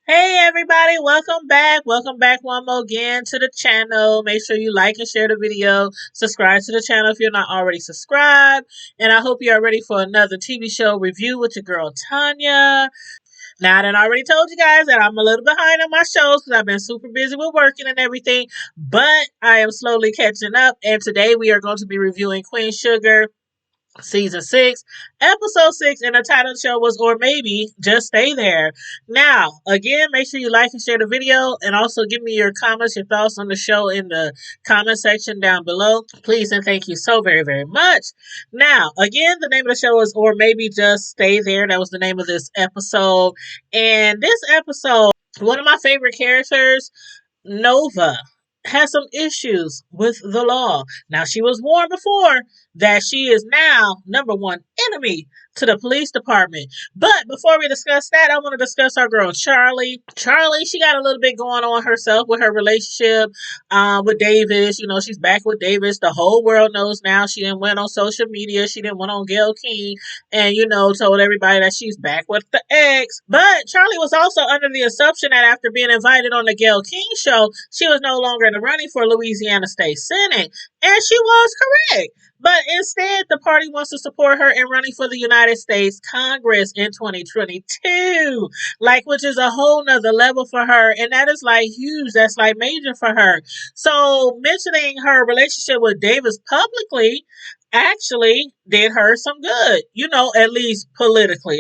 Hey everybody, welcome back. Welcome back one more again to the channel. Make sure you like and share the video. Subscribe to the channel if you're not already subscribed. And I hope you are ready for another TV show review with your girl Tanya. Now, I already told you guys that I'm a little behind on my shows because I've been super busy with working and everything, but I am slowly catching up. And today we are going to be reviewing Queen Sugar season 6, episode 6, and the title of the show was Or Maybe Just Stay There. Now, again, make sure you like and share the video, and also give me your comments, your thoughts on the show in the comment section down below. Please and thank you so very, very much. Now, again, the name of the show is Or Maybe Just Stay There. That was the name of this episode. And this episode, one of my favorite characters, Nova, has some issues with the law. Now, she was warned before that she is now number one enemy to the police department. But before we discuss that, I want to discuss our girl Charlie. Charlie, she got a little bit going on herself with her relationship with Davis. You know, she's back with Davis. The whole world knows now. She didn't went on social media. She didn't went on Gayle King and, told everybody that she's back with the ex. But Charlie was also under the assumption that after being invited on the Gayle King show, she was no longer in the running for Louisiana State Senate. And she was correct. But instead, the party wants to support her in running for the United States Congress in 2022. Which is a whole nother level for her. And that is huge. That's major for her. So mentioning her relationship with Davis publicly actually did her some good. At least politically.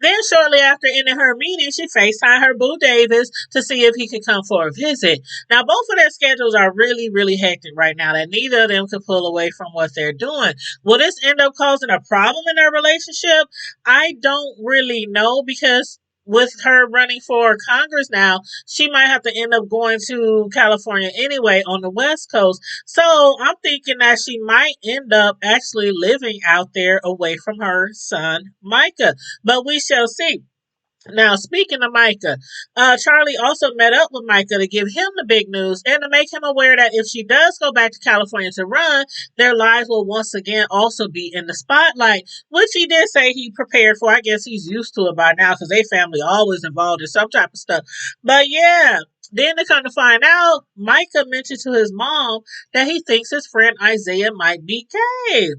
Then, shortly after ending her meeting, she FaceTimed her boo Davis to see if he could come for a visit. Now, both of their schedules are really, really hectic right now that neither of them could pull away from what they're doing. Will this end up causing a problem in their relationship? I don't really know because with her running for Congress now, she might have to end up going to California anyway on the West Coast. So I'm thinking that she might end up actually living out there away from her son, Micah. But we shall see. Now, speaking of Micah, Charlie also met up with Micah to give him the big news and to make him aware that if she does go back to California to run, their lives will once again also be in the spotlight, which he did say he prepared for. I guess he's used to it by now because their family always involved in some type of stuff. But yeah. Then to come to find out, Micah mentioned to his mom that he thinks his friend Isaiah might be gay.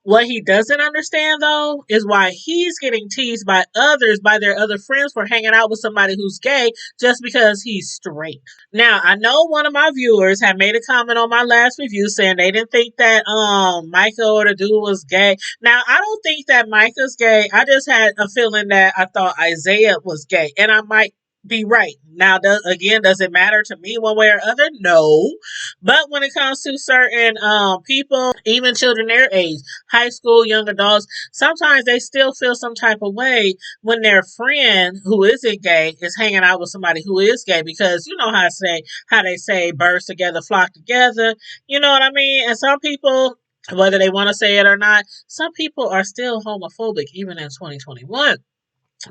What he doesn't understand, though, is why he's getting teased by others, by their other friends, for hanging out with somebody who's gay just because he's straight. Now, I know one of my viewers had made a comment on my last review saying they didn't think that Micah or the dude was gay. Now, I don't think that Micah's gay. I just had a feeling that I thought Isaiah was gay, and I might be right. Now, does it matter to me one way or other? No. But when it comes to certain people, even children their age, high school, young adults, sometimes they still feel some type of way when their friend who isn't gay is hanging out with somebody who is gay, because you know how they say birds together flock together. You know what I mean? And some people, whether they want to say it or not, some people are still homophobic even in 2021.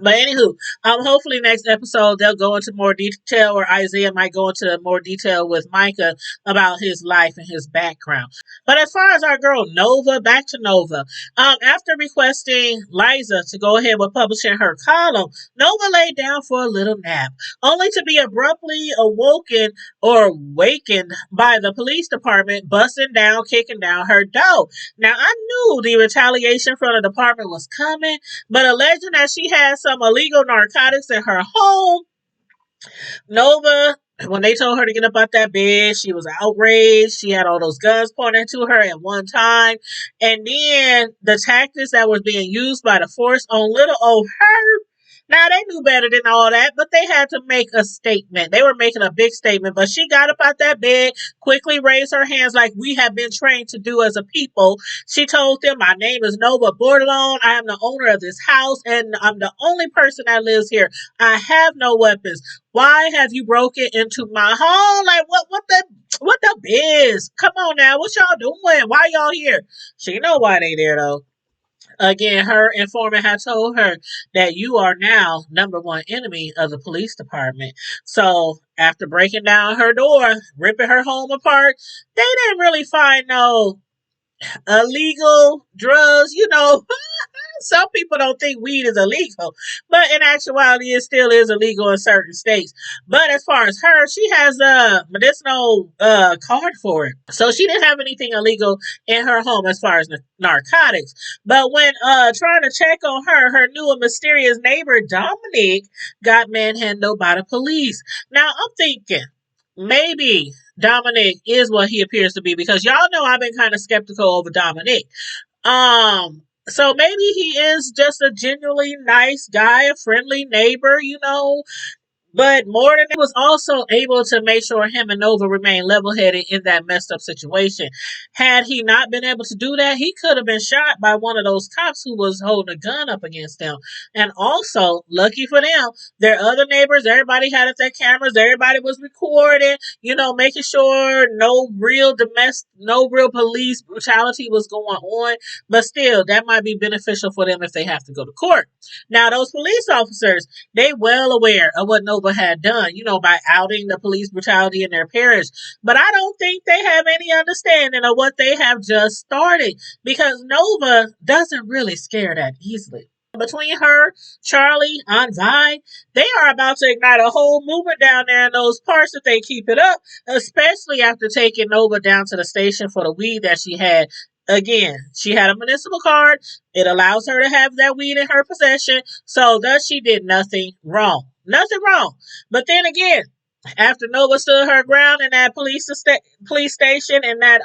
But anywho, hopefully next episode they'll go into more detail, or Isaiah might go into more detail with Micah about his life and his background. But as far as our girl Nova, back to Nova. After requesting Liza to go ahead with publishing her column, Nova laid down for a little nap, only to be abruptly awoken or wakened by the police department busting down, kicking down her door. Now I knew the retaliation from the department was coming, but alleging that she had some illegal narcotics in her home, Nova, when they told her to get up out that bed, she was outraged. She had all those guns pointed to her at one time. And then the tactics that was being used by the force on little old her. Now, they knew better than all that, but they had to make a statement. They were making a big statement, but she got up out that bed, quickly raised her hands like we have been trained to do as a people. She told them, my name is Nova Bordelon. I am the owner of this house, and I'm the only person that lives here. I have no weapons. Why have you broken into my home? What the biz? Come on now. What y'all doing? Why y'all here? She know why they there, though. Again, her informant had told her that you are now number one enemy of the police department. So after breaking down her door, ripping her home apart, they didn't really find no illegal drugs, some people don't think weed is illegal, but in actuality, it still is illegal in certain states. But as far as her, she has a medicinal card for it, so she didn't have anything illegal in her home as far as narcotics. But when trying to check on her, her new and mysterious neighbor Dominic got manhandled by the police. Now I'm thinking maybe Dominic is what he appears to be, because y'all know I've been kind of skeptical over Dominic. So maybe he is just a genuinely nice guy, a friendly neighbor, but more than that, he was also able to make sure him and Nova remained level headed in that messed up situation. Had he not been able to do that, he could have been shot by one of those cops who was holding a gun up against them. And also, lucky for them, their other neighbors, everybody had their cameras, everybody was recording, making sure no real police brutality was going on. But still, that might be beneficial for them if they have to go to court. Now, those police officers, they well aware of what Nova had done, by outing the police brutality in their parish. But I don't think they have any understanding of what they have just started, because Nova doesn't really scare that easily. Between her, Charlie, Aunt Vi, they are about to ignite a whole movement down there in those parts if they keep it up, especially after taking Nova down to the station for the weed that she had. Again, she had a municipal card. It allows her to have that weed in her possession. So thus she did nothing wrong. Nothing wrong. But then again, after Nova stood her ground in that police station, in that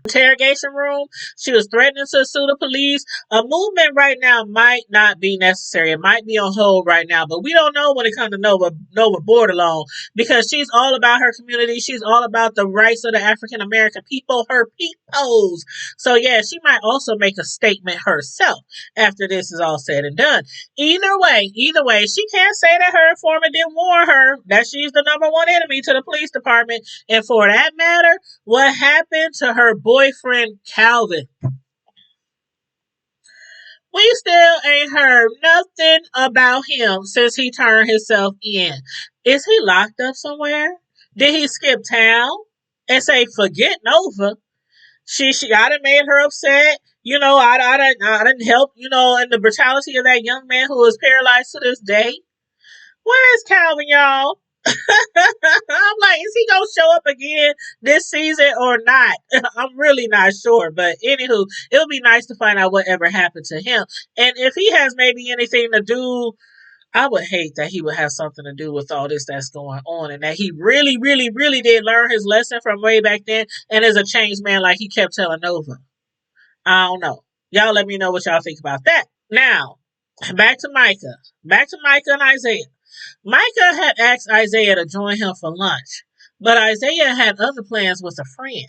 interrogation room, she was threatening to sue the police. A movement right now might not be necessary. It might be on hold right now, but we don't know when it comes to Nova Bordelon, because she's all about her community. She's all about the rights of the African American people, her peoples. So yeah, she might also make a statement herself after this is all said and done. Either way, she can't say that her informant didn't warn her that she's the number one enemy to the police department. And for that matter, what happened to her boyfriend, Calvin? We still ain't heard nothing about him since he turned himself in. Is he locked up somewhere? Did he skip town and say, forget Nova? I done made her upset. I didn't help, in the brutality of that young man who is paralyzed to this day. Where is Calvin, y'all? I'm like, is he gonna show up again this season or not? I'm really not sure. But anywho, it would be nice to find out whatever happened to him. And if he has maybe anything to do, I would hate that he would have something to do with all this that's going on, and that he really, really, really did learn his lesson from way back then and is a changed man like he kept telling Nova. I don't know. Y'all let me know what y'all think about that. Now, back to Micah. Back to Micah and Isaiah. Micah had asked Isaiah to join him for lunch, but Isaiah had other plans with a friend.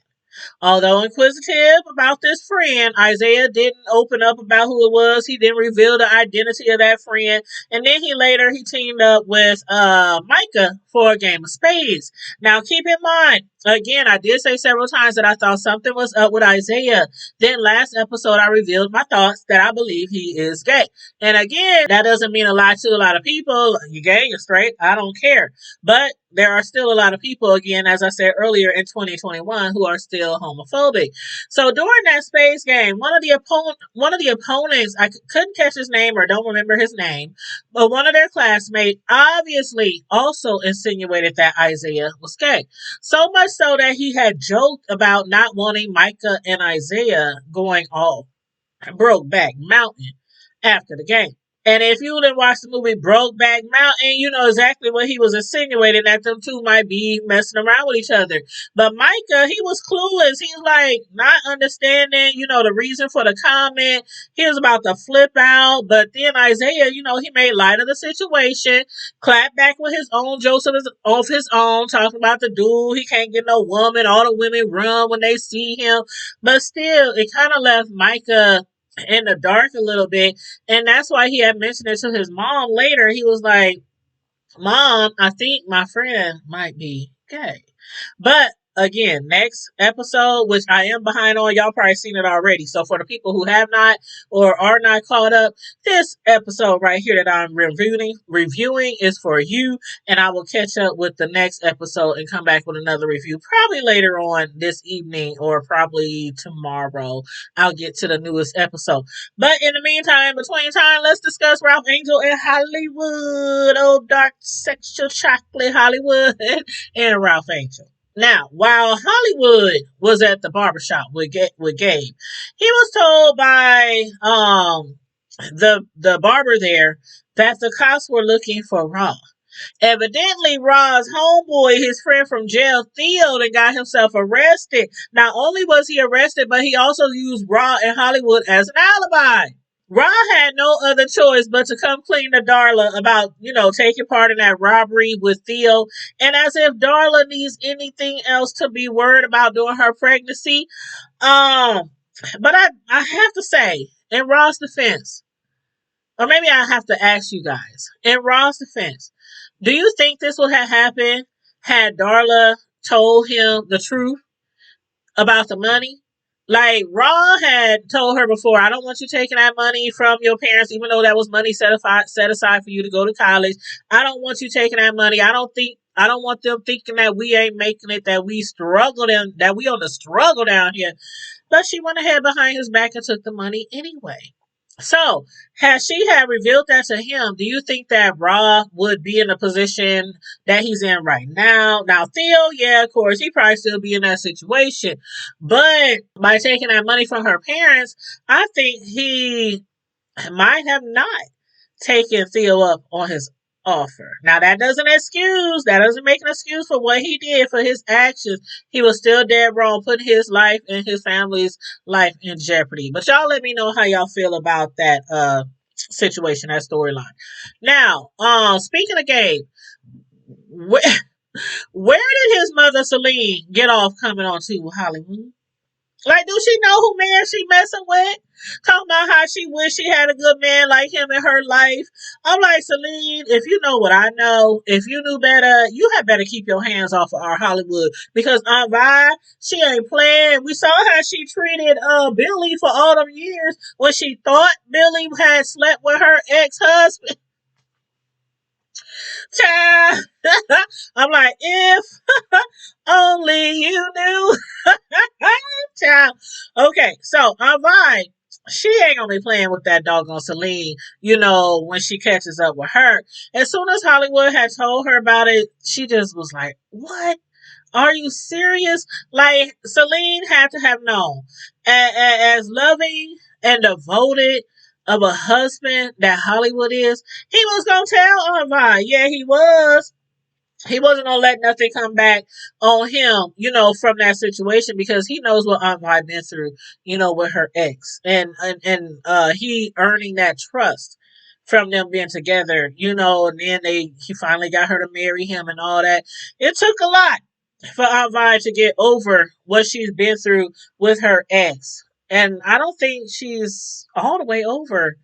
Although inquisitive about this friend, Isaiah didn't open up about who it was. He didn't reveal the identity of that friend. And then he teamed up with Micah for a game of spades. Now keep in mind, again, I did say several times that I thought something was up with Isaiah. Then last episode I revealed my thoughts that I believe he is gay. And again, that doesn't mean a lot to a lot of people. You gay, you're straight, I don't care. But there are still a lot of people, again, as I said earlier, in 2021 who are still homophobic. So during that space game, one of the opponents, I couldn't catch his name or don't remember his name, but one of their classmates obviously also insinuated that Isaiah was gay. So much so that he had joked about not wanting Micah and Isaiah going off Brokeback Mountain after the game. And if you didn't watch the movie Brokeback Mountain, you know exactly what he was insinuating, that them two might be messing around with each other. But Micah, he was clueless. He was like not understanding, the reason for the comment. He was about to flip out. But then Isaiah, he made light of the situation, clapped back with his own jokes of his own, talking about the dude, he can't get no woman. All the women run when they see him. But still, it kind of left Micah in the dark a little bit, and that's why he had mentioned it to his mom later. He was like, Mom, I think my friend might be gay. But again, next episode, which I am behind on, y'all probably seen it already. So for the people who have not or are not caught up, this episode right here that I'm reviewing is for you, and I will catch up with the next episode and come back with another review probably later on this evening or probably tomorrow. I'll get to the newest episode. But in the meantime, between time, let's discuss Ralph Angel and Hollywood. Oh, dark sexual chocolate Hollywood and Ralph Angel. Now, while Hollywood was at the barbershop with Gabe, he was told by the barber there that the cops were looking for Raw. Evidently, Raw's homeboy, his friend from jail, Theo, that got himself arrested. Not only was he arrested, but he also used Raw and Hollywood as an alibi. Ra had no other choice but to come clean to Darla about, taking part in that robbery with Theo. And as if Darla needs anything else to be worried about during her pregnancy. But I have to say, in Ra's defense, or maybe I have to ask you guys, in Ra's defense, do you think this would have happened had Darla told him the truth about the money? Like, Raw had told her before, I don't want you taking that money from your parents, even though that was money set aside for you to go to college. I don't want you taking that money. I don't want them thinking that we ain't making it, that we that we on the struggle down here. But she went ahead behind his back and took the money anyway. So, had she had revealed that to him, do you think that Raw would be in the position that he's in right now? Now, Theo, yeah, of course, he probably still be in that situation. But by taking that money from her parents, I think he might have not taken Theo up on his offer. Now, that doesn't make an excuse for what he did, for his actions. He was still dead wrong, putting his life and his family's life in jeopardy. But y'all let me know how y'all feel about that situation, that storyline. Now, speaking of Gabe, where did his mother Celine get off coming on to Hollywood? Like, do she know who man she messing with? Talking about how she wish she had a good man like him in her life. I'm like, Celine, if you know what I know, if you knew better, you had better keep your hands off of our Hollywood. Because Aunt Vi, she ain't playing. We saw how she treated Billy for all them years when she thought Billy had slept with her ex-husband. Child. I'm like, if only you knew. Child. Okay, so Aunt Vi, she ain't gonna be playing with that doggone Celine, when she catches up with her. As soon as Hollywood had told her about it, she just was like, what? Are you serious? Like, Celine had to have known. As loving and devoted of a husband that Hollywood is, he was gonna tell Aunt Vi. Yeah, he was. He wasn't gonna let nothing come back on him, from that situation, because he knows what Aunt Vi been through, with her ex, and he earning that trust from them being together, and then he finally got her to marry him and all that. It took a lot for Aunt Vi to get over what she's been through with her ex, and I don't think she's all the way over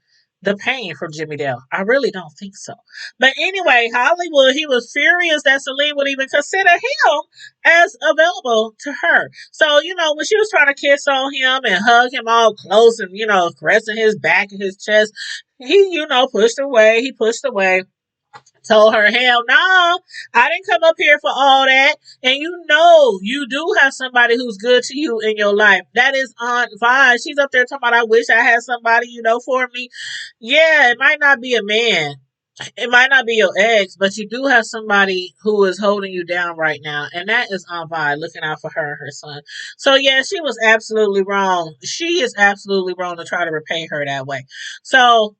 the pain from Jimmy Dale. I really don't think so. But anyway, Hollywood, he was furious that Celine would even consider him as available to her. So, when she was trying to kiss on him and hug him all close and, caressing his back and his chest, he, pushed away. He pushed away. Told her, hell no, I didn't come up here for all that. And you do have somebody who's good to you in your life. That is Aunt Vi. She's up there talking about, I wish I had somebody, for me. Yeah, it might not be a man. It might not be your ex, but you do have somebody who is holding you down right now. And that is Aunt Vi, looking out for her and her son. So yeah, she was absolutely wrong. She is absolutely wrong to try to repay her that way. So,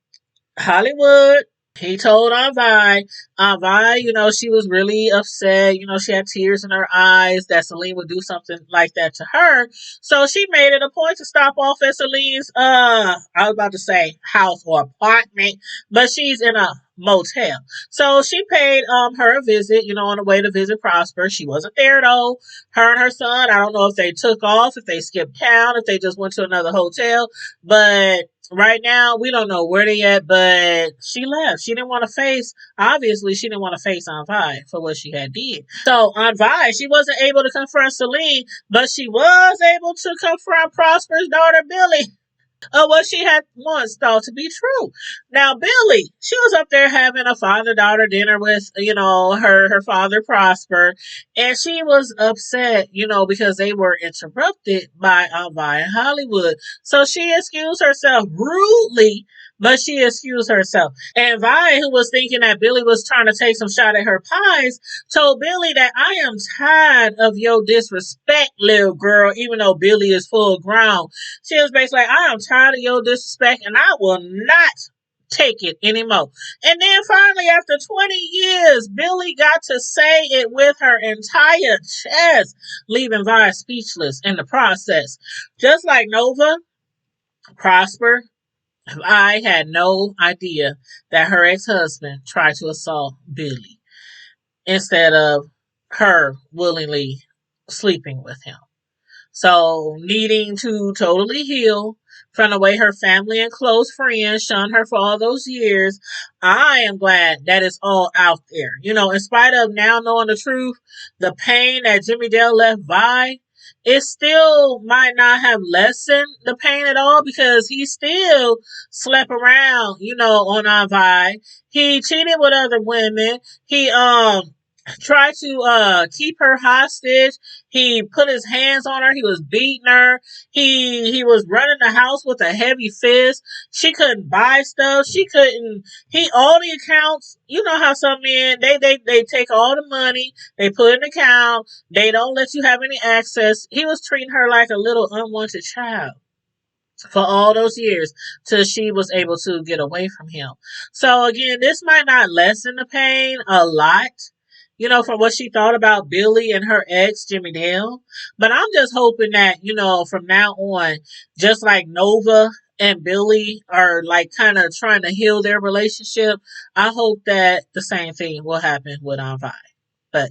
Hollywood, he told Aunt Vi. Aunt Vi, she was really upset. She had tears in her eyes that Celine would do something like that to her. So she made it a point to stop off at Celine's, I was about to say house or apartment, but she's in a motel. So she paid her a visit, on the way to visit Prosper. She wasn't there though. Her and her son, I don't know if they took off, if they skipped town, if they just went to another hotel, but Right now, we don't know where they at, but she left. She didn't want to face. Obviously, she didn't want to face Aunt Vi for what she had did. So Aunt Vi, she wasn't able to confront Celine, but she was able to confront Prosper's daughter Billy of what she had once thought to be true. Now, Billy, she was up there having a father daughter dinner with, her father Prosper, and she was upset, because they were interrupted by Vi in Hollywood. So she excused herself rudely. But she excused herself. And Vi, who was thinking that Billy was trying to take some shot at her pies, told Billy that I am tired of your disrespect, little girl, even though Billy is full grown. She was basically like, I am tired of your disrespect and I will not take it anymore. And then finally, after 20 years, Billy got to say it with her entire chest, leaving Vi speechless in the process. Just like Nova, Prosper, I had no idea that her ex-husband tried to assault Billy instead of her willingly sleeping with him. So, needing to totally heal from the way her family and close friends shunned her for all those years, I am glad that it's all out there. In spite of now knowing the truth, the pain that Jimmy Dale left Vi, it still might not have lessened the pain at all because he still slept around, on Aunt Vi. He cheated with other women. He tried to keep her hostage. He put his hands on her. He was beating her. He was running the house with a heavy fist. She couldn't buy stuff. She couldn't. He all the accounts. You know how some men they take all the money. They put in an account. They don't let you have any access. He was treating her like a little unwanted child for all those years till she was able to get away from him. So again, this might not lessen the pain a lot, from what she thought about Billy and her ex, Jimmy Dale. But I'm just hoping that, from now on, just like Nova and Billy are like kind of trying to heal their relationship, I hope that the same thing will happen with Aunt Vi. But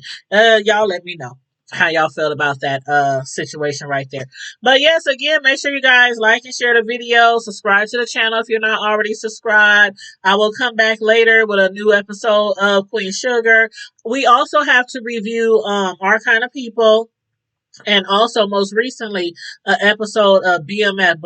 y'all let me know how y'all felt about that situation right there. But yes, again, make sure you guys like and share the video. Subscribe to the channel if you're not already subscribed. I will come back later with a new episode of Queen Sugar. We also have to review Our Kind of People, and also most recently an episode of BMF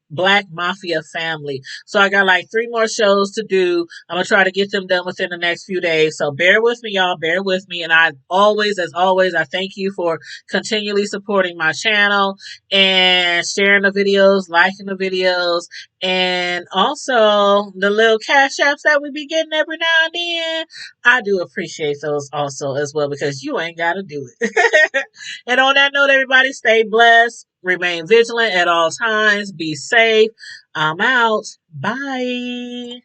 Black Mafia Family. So I got like 3 more shows to do. I'm gonna try to get them done within the next few days. So bear with me, y'all. Bear with me. And I always, as always, I thank you for continually supporting my channel and sharing the videos, liking the videos, and also the little cash apps that we be getting every now and then. I do appreciate those also as well because you ain't gotta do it. And on that note, everybody, stay blessed, remain vigilant at all times, be safe. I'm out. Bye.